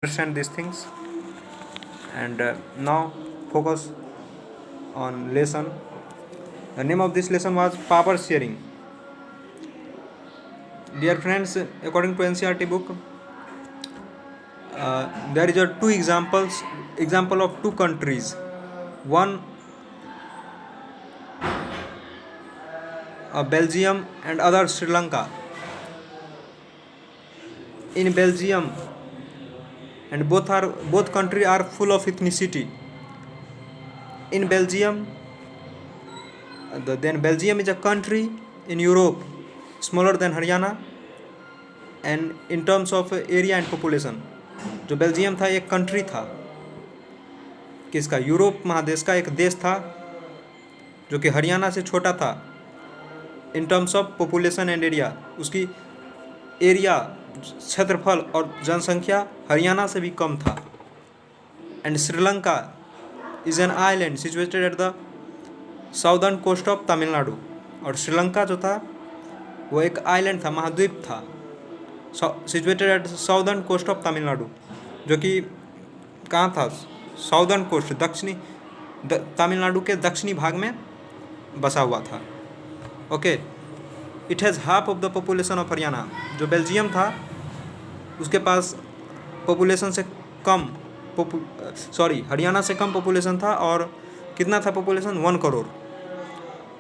understand these things. And now focus on lesson. The name of this lesson was power sharing. Dear friends, according to NCERT book, there is a two example of two countries. One Belgium and other Sri Lanka. In Belgium, and both country are full of ethnicity. In Belgium, then Belgium is a country in Europe, smaller than Haryana, and in terms of area and population, जो Belgium था एक country था, किसका, Europe महादेश का एक देश था जो कि हरियाणा से छोटा था in terms of population and area. उसकी एरिया, क्षेत्रफल और जनसंख्या हरियाणा से भी कम था. And Sri Lanka is an island situated at the southern coast of Tamil Nadu. और श्रीलंका जो था वो एक आइलैंड था, महाद्वीप था, situated at southern coast of Tamil Nadu, जो कि कहाँ था, साउदर्न कोस्ट, दक्षिणी तमिलनाडु के दक्षिणी भाग में बसा हुआ था. Okay, it has half of the population of Haryana. जो बेल्जियम था उसके पास पॉपुलेशन से कम हरियाणा से कम पॉपुलेशन था. और कितना था पॉपुलेशन, 1 करोड़.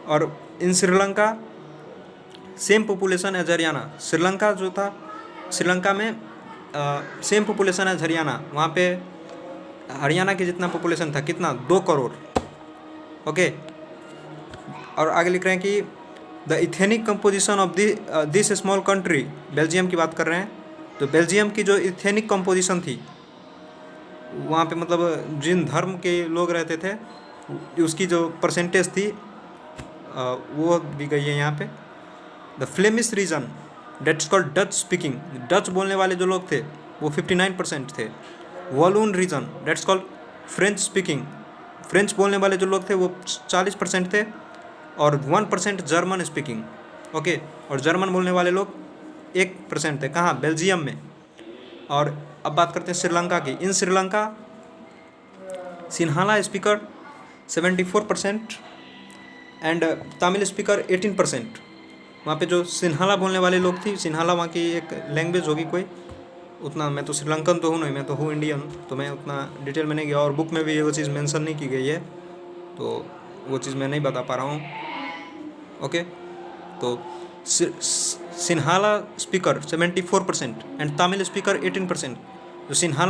और in Sri Lanka same population as Haryana. Sri Lanka जो था, श्रीलंका में सेम पॉपुलेशन एज हरियाणा. वहाँ पे हरियाणा के जितना पॉपुलेशन था, कितना, 2 करोड़. ओके, और आगे लिख रहे हैं कि the ethnic composition of this small country, Belgium की बात कर रहे हैं. तो बेल्जियम की जो इथेनिक कंपोजिशन थी, वहाँ पे मतलब जिन धर्म के लोग रहते थे उसकी जो परसेंटेज थी वो दी गई है यहाँ पे. The Flemish region that's called Dutch speaking, Dutch बोलने वाले जो लोग थे वो 59% थे. Walloon region that's called French speaking, French बोलने वाले जो लोग थे वो 40% थे. और 1% जर्मन स्पीकिंग. ओके, और जर्मन बोलने वाले लोग 1% थे. कहाँ, बेल्जियम में. और अब बात करते हैं श्रीलंका की. In Sri Lanka Sinhala speaker 74% and Tamil speaker 18%. वहाँ पे जो सिन्हाला बोलने वाले लोग थी, सिन्हाला वहाँ की एक लैंग्वेज होगी कोई, उतना मैं तो श्रीलंकन तो हूँ नहीं, मैं तो हूँ इंडियन, तो मैं उतना डिटेल में नहीं गया. और बुक में भी वो चीज़ मेंशन नहीं की गई है, तो वो चीज़ मैं नहीं बता पा रहा हूँ. ओके, तो Sinhala speaker 74% and Tamil speaker 18%. जो सिन्हाला